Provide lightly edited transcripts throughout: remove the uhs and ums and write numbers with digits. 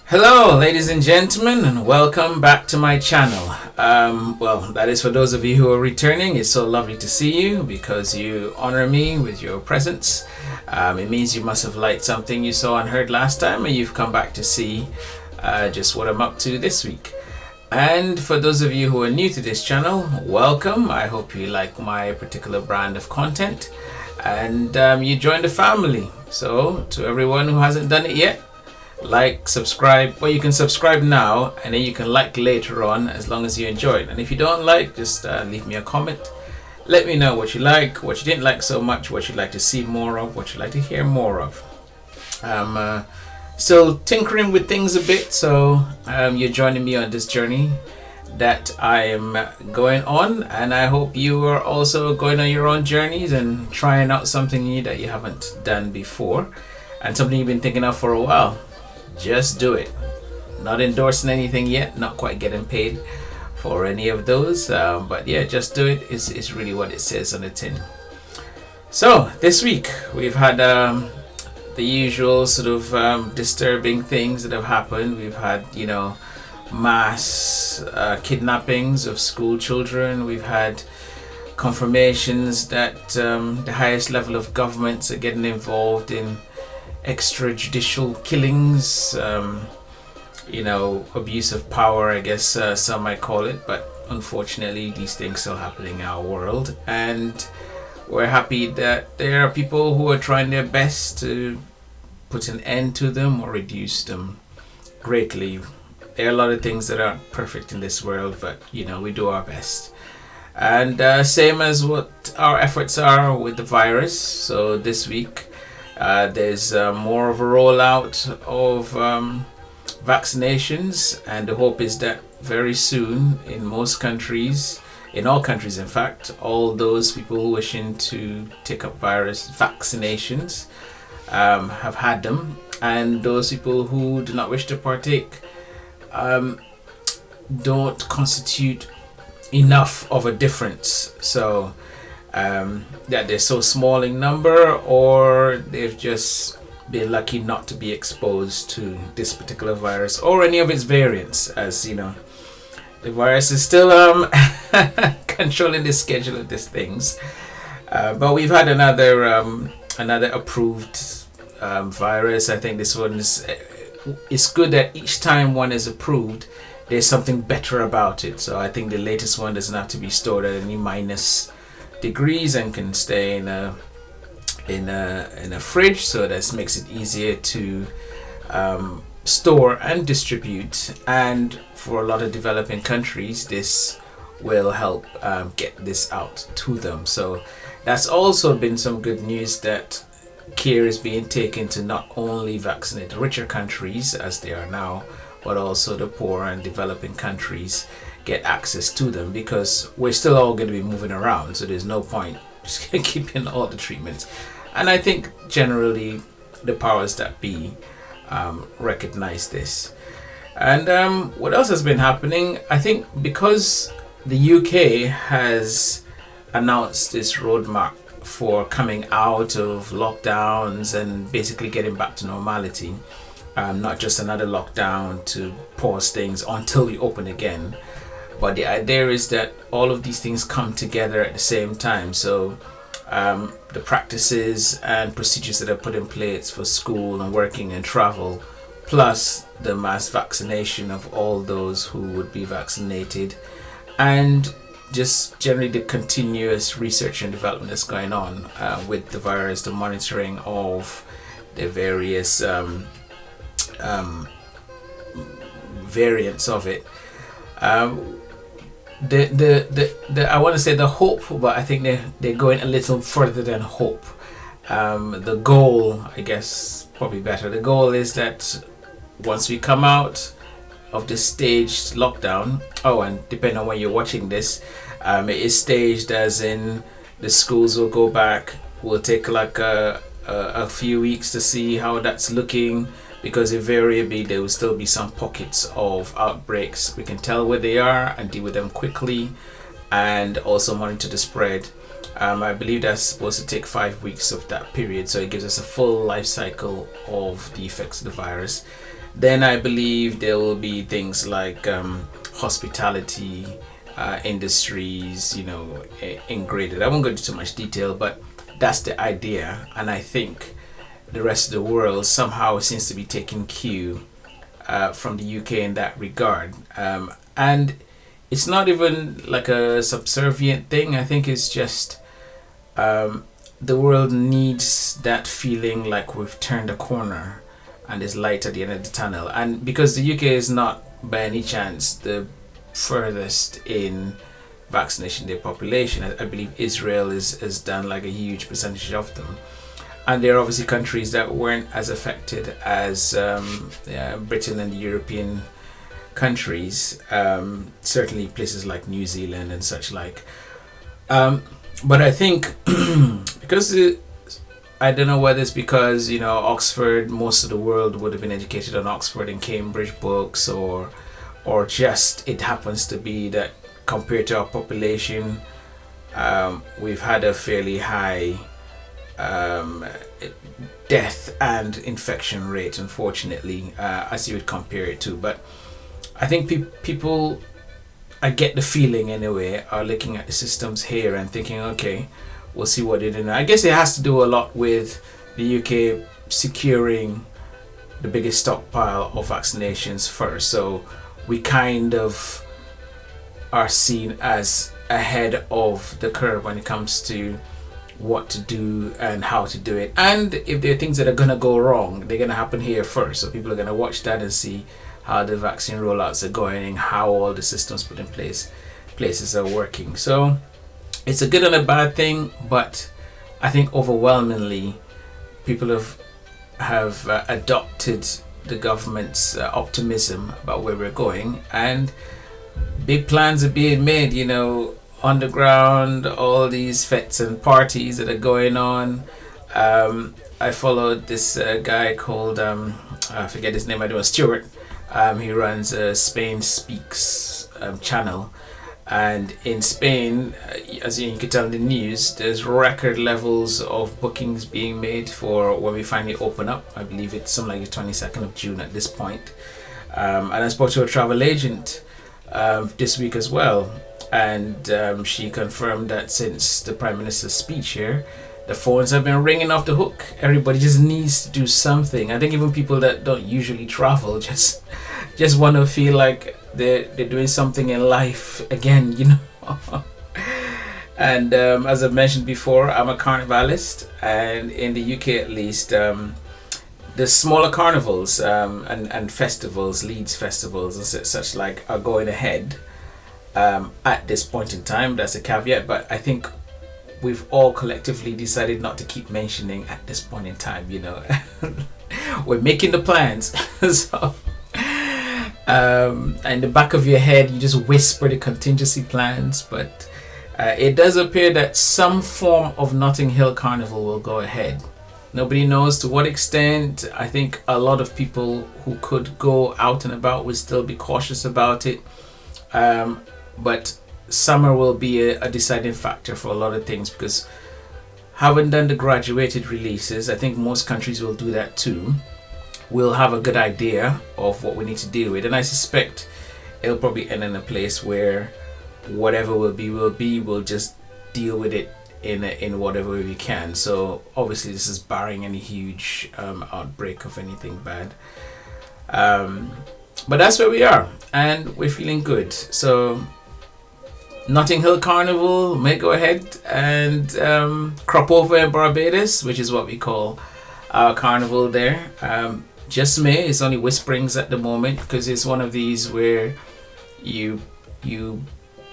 Hello, ladies and gentlemen, and welcome back to my channel. That is for those of you who are returning. It's so lovely to see you because you honor me with your presence. It means you must have liked something you saw and heard last time, and you've come back to see just what I'm up to this week. And for those of you who are new to this channel, welcome. I hope you like my particular brand of content and you join the family. So to everyone who hasn't done it yet, like, subscribe. Well, you can subscribe now and then you can like later on, as long as you enjoy it. And if you don't like, just leave me a comment. Let me know what you like, what you didn't like so much, what you'd like to see more of, what you'd like to hear more of. Still tinkering with things a bit, so you're joining me on this journey that I am going on, and I hope you are also going on your own journeys and trying out something new that you haven't done before and something you've been thinking of for a while. Just do it. Not endorsing anything yet, not quite getting paid for any of those, but yeah, just do it is really what it says on the tin. So this week we've had the usual sort of disturbing things that have happened. We've had, mass kidnappings of school children. We've had confirmations that the highest level of governments are getting involved in extrajudicial killings, abuse of power, I guess some might call it, but unfortunately these things still happening in our world, and we're happy that there are people who are trying their best to put an end to them or reduce them greatly. There are a lot of things that aren't perfect in this world, but we do our best. And same as what our efforts are with the virus. So this week there's more of a rollout of vaccinations, and the hope is that very soon in most countries, in all countries in fact, all those people wishing to take up virus vaccinations have had them, and those people who do not wish to partake don't constitute enough of a difference. So that they're so small in number, or they've just been lucky not to be exposed to this particular virus or any of its variants, as the virus is still controlling the schedule of these things. But we've had another approved virus. I think this one is it's good that each time one is approved there's something better about it. So I think the latest one doesn't have to be stored at any minus degrees and can stay in a fridge, so that makes it easier to store and distribute. And for a lot of developing countries, this will help get this out to them. So that's also been some good news, that care is being taken to not only vaccinate the richer countries as they are now, but also the poor and developing countries get access to them, because we're still all going to be moving around, so there's no point just keeping all the treatments. And I think generally the powers that be recognize this. And what else has been happening? I think because the UK has announced this roadmap for coming out of lockdowns and basically getting back to normality, not just another lockdown to pause things until we open again, but the idea is that all of these things come together at the same time. So the practices and procedures that are put in place for school and working and travel, plus the mass vaccination of all those who would be vaccinated, and just generally the continuous research and development that's going on with the virus, the monitoring of the various variants of it. I want to say the hope, but I think they're going a little further than hope. The goal, I guess, probably better. The goal is that once we come out of this staged lockdown, and depending on when you're watching this, it is staged as in the schools will go back. We'll take like a few weeks to see how that's looking, because invariably there will still be some pockets of outbreaks. We can tell where they are and deal with them quickly, and also monitor the spread. I believe that's supposed to take 5 weeks of that period, so it gives us a full life cycle of the effects of the virus. then I believe there will be things like hospitality industries, ingraded. I won't go into too much detail, but that's the idea. And I think the rest of the world somehow seems to be taking cue from the UK in that regard. And it's not even like a subservient thing. I think it's just the world needs that feeling like we've turned a corner and there's light at the end of the tunnel. And because the UK is not by any chance the furthest in vaccination their population, I believe Israel has done like a huge percentage of them. And there are obviously countries that weren't as affected as Britain and the European countries, certainly places like New Zealand and such like. But I think because I don't know whether it's because Oxford, most of the world would have been educated on Oxford and Cambridge books, or just it happens to be that compared to our population, we've had a fairly high death and infection rate, unfortunately, as you would compare it to. But I think people, I get the feeling anyway, are looking at the systems here and thinking, okay, we'll see what they do. I guess it has to do a lot with the UK securing the biggest stockpile of vaccinations first. So we kind of are seen as ahead of the curve when it comes to what to do and how to do it. And if there are things that are going to go wrong, they're going to happen here first. So people are going to watch that and see how the vaccine rollouts are going and how all the systems put in places are working. So it's a good and a bad thing, but I think overwhelmingly people have adopted the government's optimism about where we're going, and big plans are being made, underground, all these fetes and parties that are going on. I followed this guy called I forget his name, I don't know, Stuart. He runs a Spain Speaks channel, and in Spain, as you can tell in the news, there's record levels of bookings being made for when we finally open up. I believe it's something like the 22nd of June at this point. And I spoke to a travel agent this week as well, and she confirmed that since the Prime Minister's speech here, the phones have been ringing off the hook. Everybody just needs to do something. I think even people that don't usually travel just want to feel like they're doing something in life again, And as I've mentioned before, I'm a carnivalist, and in the UK at least, the smaller carnivals and festivals, Leeds festivals and such like, are going ahead at this point in time. That's a caveat, but I think we've all collectively decided not to keep mentioning at this point in time. We're making the plans. So in the back of your head you just whisper the contingency plans, but it does appear that some form of Notting Hill Carnival will go ahead. Nobody knows to what extent. I think a lot of people who could go out and about will still be cautious about it, but summer will be a deciding factor for a lot of things, because having done the graduated releases, I think most countries will do that too. We'll have a good idea of what we need to deal with, and I suspect it'll probably end in a place where whatever will be, we'll just deal with it in whatever way we can. So obviously this is barring any huge outbreak of anything bad, but that's where we are, and we're feeling good. So Notting Hill Carnival may go ahead, and Cropover Barbados, which is what we call our carnival there, just may. It's only whisperings at the moment, because it's one of these where you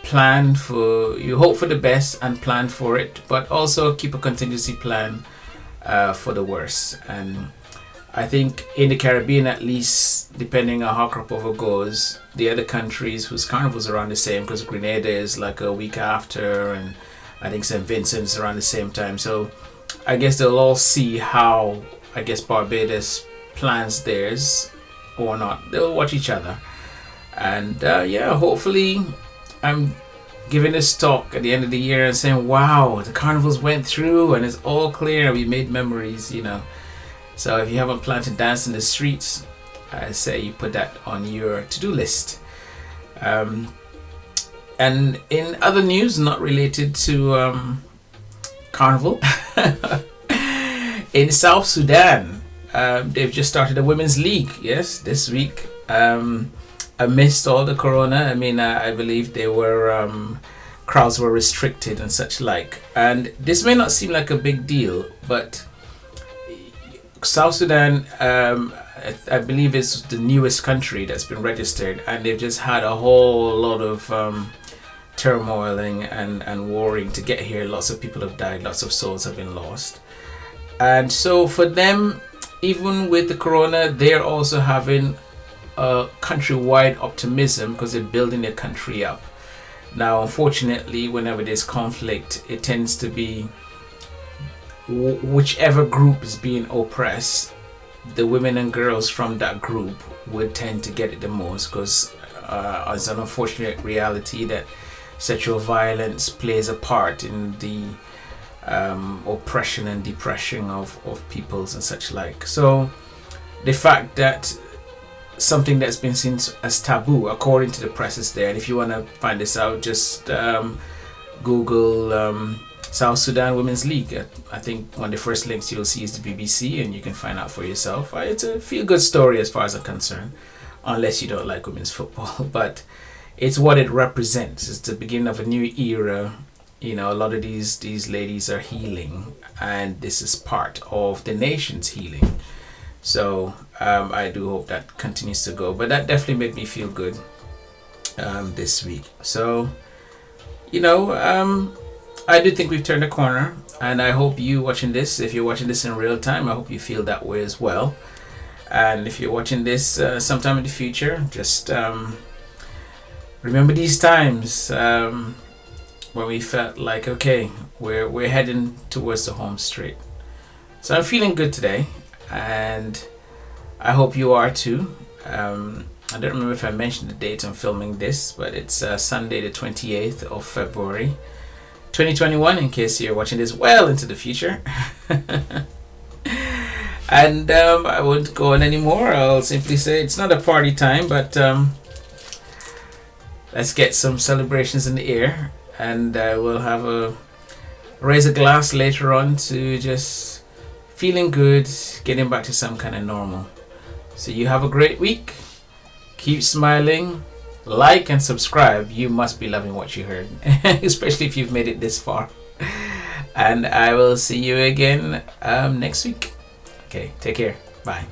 plan for, you hope for the best and plan for it, but also keep a contingency plan for the worst. And I think in the Caribbean, at least, depending on how Cropover goes, the other countries whose carnivals are around the same, because Grenada is like a week after, and I think St. Vincent's around the same time. So I guess they'll all see how, I guess, Barbados plans theirs or not. They'll watch each other. And hopefully I'm giving this talk at the end of the year and saying, wow, the carnivals went through and it's all clear. We made memories, So if you haven't planned to dance in the streets, I say you put that on your to-do list. And in other news not related to Carnival, in South Sudan, they've just started a women's league, yes, this week. Amidst all the corona, I mean, I believe they were crowds were restricted and such like. And this may not seem like a big deal, but South Sudan, I believe it's the newest country that's been registered, and they've just had a whole lot of turmoiling and warring to get here. Lots of people have died, lots of souls have been lost. And so for them, even with the corona, they're also having a countrywide optimism because they're building their country up. Now, unfortunately, whenever there's conflict, it tends to be whichever group is being oppressed, the women and girls from that group would tend to get it the most, because it's an unfortunate reality that sexual violence plays a part in the oppression and depression of peoples and such like. So the fact that something that's been seen as taboo, according to the press, is there. And if you want to find this out, just Google South Sudan Women's League. I think one of the first links you'll see is the BBC, and you can find out for yourself. It's a feel-good story as far as I'm concerned, unless you don't like women's football. But it's what it represents. It's the beginning of a new era. You know, a lot of these ladies are healing, and this is part of the nation's healing. So I do hope that continues to go. But that definitely made me feel good this week. So, you know, I do think we've turned a corner, and I hope you watching this, if you're watching this in real time, I hope you feel that way as well. And if you're watching this sometime in the future, just remember these times when we felt like, okay, we're heading towards the home straight. So I'm feeling good today, and I hope you are too. I don't remember if I mentioned the date I'm filming this, but it's Sunday the 28th of February 2021, in case you're watching this well into the future. And I won't go on anymore. I'll simply say it's not a party time, but let's get some celebrations in the air, and we'll have raise a glass later on to just feeling good, getting back to some kind of normal. So you have a great week. Keep smiling. Like and subscribe. You must be loving what you heard, especially if you've made it this far. And I will see you again next week. Okay, take care. Bye.